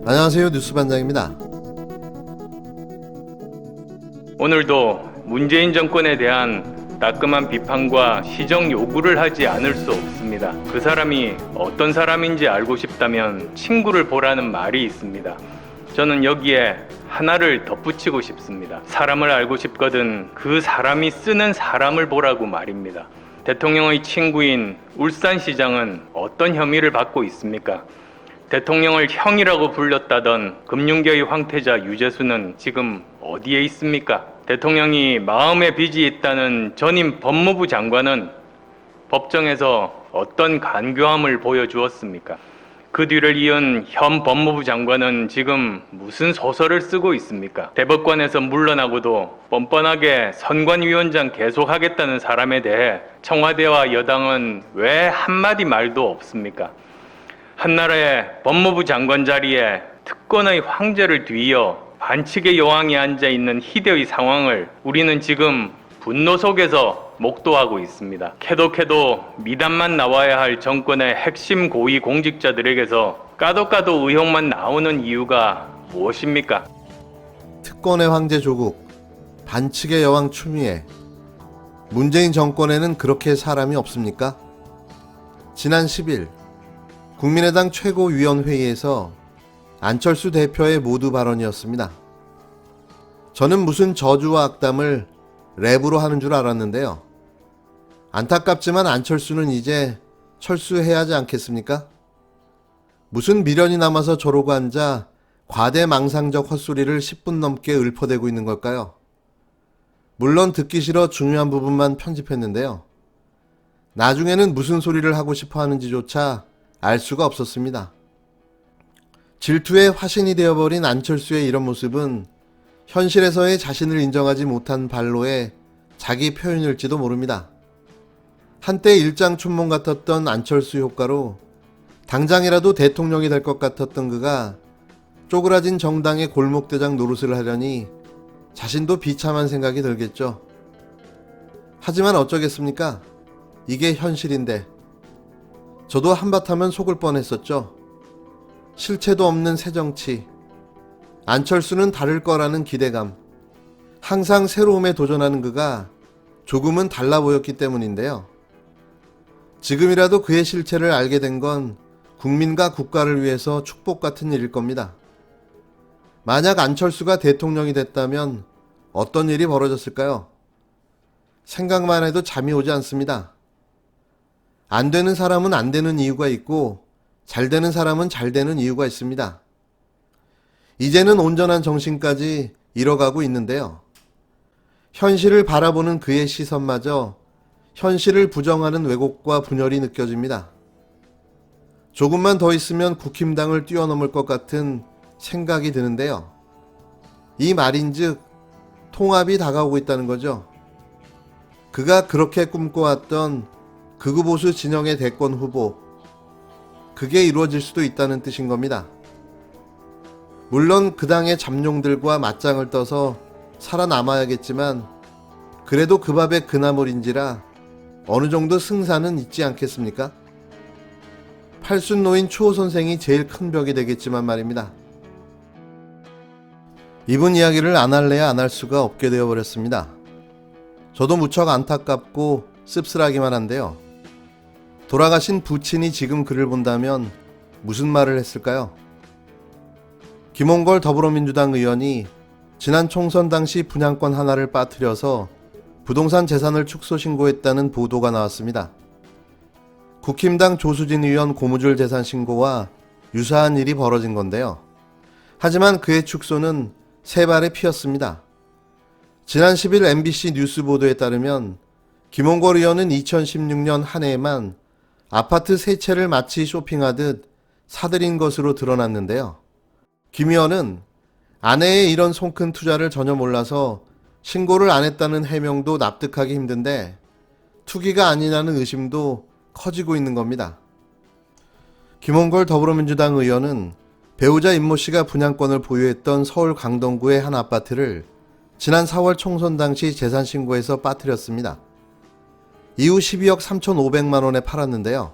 안녕하세요. 뉴스반장입니다. 오늘도 문재인 정권에 대한 따끔한 비판과 시정 요구를 하지 않을 수 없습니다. 그 사람이 어떤 사람인지 알고 싶다면 친구를 보라는 말이 있습니다. 저는 여기에 하나를 덧붙이고 싶습니다. 사람을 알고 싶거든 그 사람이 쓰는 사람을 보라고 말입니다. 대통령의 친구인 울산시장은 어떤 혐의를 받고 있습니까? 대통령을 형이라고 불렸다던 금융계의 황태자 유재수는 지금 어디에 있습니까? 대통령이 마음에 빚이 있다는 전임 법무부 장관은 법정에서 어떤 간교함을 보여주었습니까? 그 뒤를 이은 현 법무부 장관은 지금 무슨 소설을 쓰고 있습니까? 대법관에서 물러나고도 뻔뻔하게 선관위원장 계속하겠다는 사람에 대해 청와대와 여당은 왜 한마디 말도 없습니까? 한나라의 법무부 장관 자리에 특권의 황제를 뒤이어 반칙의 여왕이 앉아있는 희대의 상황을 우리는 지금 분노 속에서 목도하고 있습니다. 캐도 미담만 나와야 할 정권의 핵심 고위 공직자들에게서 까도 의혹만 나오는 이유가 무엇입니까? 특권의 황제 조국, 반칙의 여왕 추미애. 문재인 정권에는 그렇게 사람이 없습니까? 지난 10일 국민의당 최고위원회의에서 안철수 대표의 모두 발언이었습니다. 저는 무슨 저주와 악담을 랩으로 하는 줄 알았는데요. 안타깝지만 안철수는 이제 철수해야 하지 않겠습니까? 무슨 미련이 남아서 저러고 앉아 과대망상적 헛소리를 10분 넘게 읊어대고 있는 걸까요? 물론 듣기 싫어 중요한 부분만 편집했는데요. 나중에는 무슨 소리를 하고 싶어 하는지조차 알 수가 없었습니다. 질투의 화신이 되어버린 안철수의 이런 모습은 현실에서의 자신을 인정하지 못한 발로의 자기 표현일지도 모릅니다. 한때 일장춘몽 같았던 안철수 효과로 당장이라도 대통령이 될 것 같았던 그가 쪼그라진 정당의 골목대장 노릇을 하려니 자신도 비참한 생각이 들겠죠. 하지만 어쩌겠습니까? 이게 현실인데 저도 한바탕은 속을 뻔했었죠. 실체도 없는 새정치. 안철수는 다를 거라는 기대감. 항상 새로움에 도전하는 그가 조금은 달라 보였기 때문인데요. 지금이라도 그의 실체를 알게 된 건 국민과 국가를 위해서 축복 같은 일일 겁니다. 만약 안철수가 대통령이 됐다면 어떤 일이 벌어졌을까요? 생각만 해도 잠이 오지 않습니다. 안 되는 사람은 안 되는 이유가 있고 잘 되는 사람은 잘 되는 이유가 있습니다. 이제는 온전한 정신까지 잃어가고 있는데요. 현실을 바라보는 그의 시선마저 현실을 부정하는 왜곡과 분열이 느껴집니다. 조금만 더 있으면 국힘당을 뛰어넘을 것 같은 생각이 드는데요. 이 말인즉 통합이 다가오고 있다는 거죠. 그가 그렇게 꿈꿔왔던 극우보수 진영의 대권 후보, 그게 이루어질 수도 있다는 뜻인 겁니다. 물론 그 당의 잠룡들과 맞짱을 떠서 살아남아야겠지만 그래도 그 밥의 그나물인지라 어느 정도 승산은 있지 않겠습니까? 팔순노인 추호 선생이 제일 큰 벽이 되겠지만 말입니다. 이분 이야기를 안 할래야 안 할 수가 없게 되어버렸습니다. 저도 무척 안타깝고 씁쓸하기만 한데요. 돌아가신 부친이 지금 글을 본다면 무슨 말을 했을까요? 김홍걸 더불어민주당 의원이 지난 총선 당시 분양권 하나를 빠뜨려서 부동산 재산을 축소 신고했다는 보도가 나왔습니다. 국힘당 조수진 의원 고무줄 재산 신고와 유사한 일이 벌어진 건데요. 하지만 그의 축소는 세 발에 피었습니다. 지난 10일 MBC 뉴스 보도에 따르면 김홍걸 의원은 2016년 한 해에만 아파트 3채를 마치 쇼핑하듯 사들인 것으로 드러났는데요. 김 의원은 아내의 이런 손큰 투자를 전혀 몰라서 신고를 안 했다는 해명도 납득하기 힘든데 투기가 아니냐는 의심도 커지고 있는 겁니다. 김홍걸 더불어민주당 의원은 배우자 임모 씨가 분양권을 보유했던 서울 강동구의 한 아파트를 지난 4월 총선 당시 재산 신고에서 빠뜨렸습니다. 이후 12억 3,500만 원에 팔았는데요.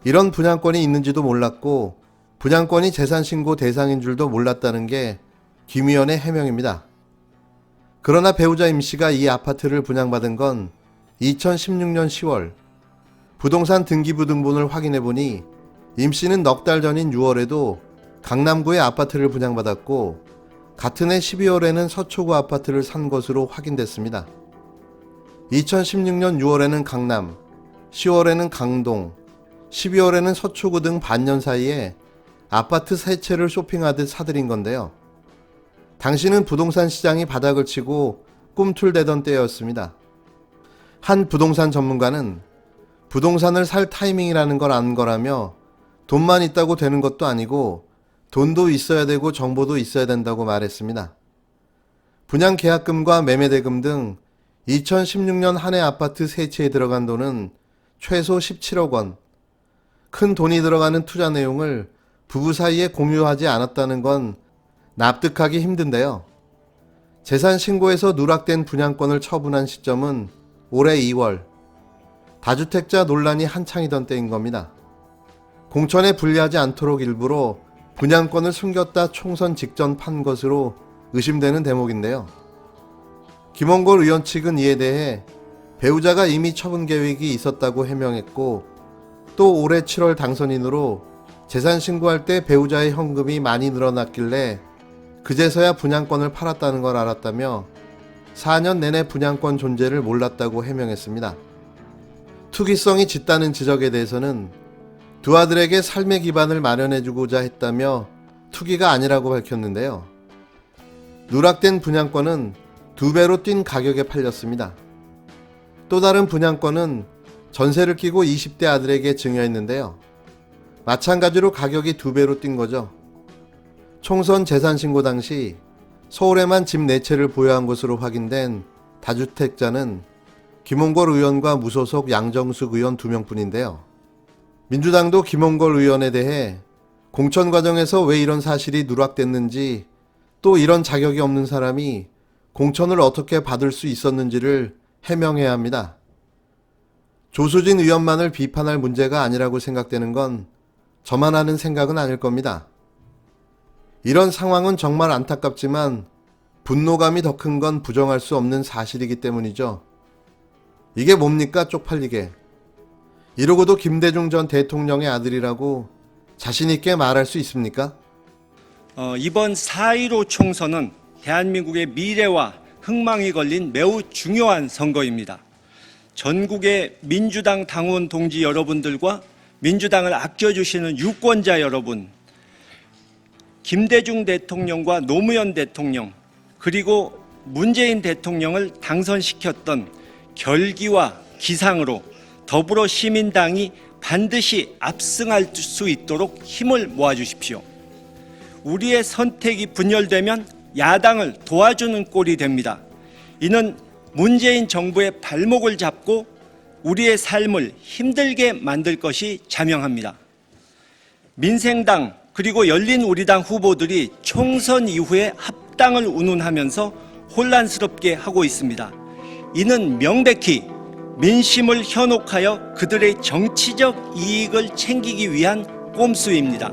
이런 분양권이 있는지도 몰랐고 분양권이 재산신고 대상인 줄도 몰랐다는 게 김 의원의 해명입니다. 그러나 배우자 임 씨가 이 아파트를 분양받은 건 2016년 10월. 부동산 등기부등본을 확인해보니 임 씨는 넉 달 전인 6월에도 강남구의 아파트를 분양받았고 같은 해 12월에는 서초구 아파트를 산 것으로 확인됐습니다. 2016년 6월에는 강남, 10월에는 강동, 12월에는 서초구 등 반년 사이에 아파트 3채를 쇼핑하듯 사들인 건데요. 당시는 부동산 시장이 바닥을 치고 꿈틀대던 때였습니다. 한 부동산 전문가는 부동산을 살 타이밍이라는 걸 안 거라며 돈만 있다고 되는 것도 아니고 돈도 있어야 되고 정보도 있어야 된다고 말했습니다. 분양 계약금과 매매대금 등 2016년 한 해 아파트 3채에 들어간 돈은 최소 17억 원. 큰 돈이 들어가는 투자 내용을 부부 사이에 공유하지 않았다는 건 납득하기 힘든데요. 재산 신고에서 누락된 분양권을 처분한 시점은 올해 2월. 다주택자 논란이 한창이던 때인 겁니다. 공천에 불리하지 않도록 일부러 분양권을 숨겼다 총선 직전 판 것으로 의심되는 대목인데요. 김원걸 의원 측은 이에 대해 배우자가 이미 처분 계획이 있었다고 해명했고 또 올해 7월 당선인으로 재산 신고할 때 배우자의 현금이 많이 늘어났길래 그제서야 분양권을 팔았다는 걸 알았다며 4년 내내 분양권 존재를 몰랐다고 해명했습니다. 투기성이 짙다는 지적에 대해서는 두 아들에게 삶의 기반을 마련해주고자 했다며 투기가 아니라고 밝혔는데요. 누락된 분양권은 2배로 뛴 가격에 팔렸습니다. 또 다른 분양권은 전세를 끼고 20대 아들에게 증여했는데요. 마찬가지로 가격이 2배로 뛴 거죠. 총선 재산신고 당시 서울에만 집 4채를 보유한 것으로 확인된 다주택자는 김홍걸 의원과 무소속 양정숙 의원 2명뿐인데요. 민주당도 김홍걸 의원에 대해 공천 과정에서 왜 이런 사실이 누락됐는지 또 이런 자격이 없는 사람이 공천을 어떻게 받을 수 있었는지를 해명해야 합니다. 조수진 의원만을 비판할 문제가 아니라고 생각되는 건 저만 하는 생각은 아닐 겁니다. 이런 상황은 정말 안타깝지만 분노감이 더 큰 건 부정할 수 없는 사실이기 때문이죠. 이게 뭡니까 쪽팔리게. 이러고도 김대중 전 대통령의 아들이라고 자신있게 말할 수 있습니까? 이번 4.15 총선은 대한민국의 미래와 흥망이 걸린 매우 중요한 선거입니다. 전국의 민주당 당원 동지 여러분들과 민주당을 아껴주시는 유권자 여러분, 김대중 대통령과 노무현 대통령 그리고 문재인 대통령을 당선시켰던 결기와 기상으로 더불어 시민당이 반드시 압승할 수 있도록 힘을 모아주십시오. 우리의 선택이 분열되면 야당을 도와주는 꼴이 됩니다. 이는 문재인 정부의 발목을 잡고 우리의 삶을 힘들게 만들 것이 자명합니다. 민생당 그리고 열린우리당 후보들이 총선 이후에 합당을 운운하면서 혼란스럽게 하고 있습니다. 이는 명백히 민심을 현혹하여 그들의 정치적 이익을 챙기기 위한 꼼수입니다.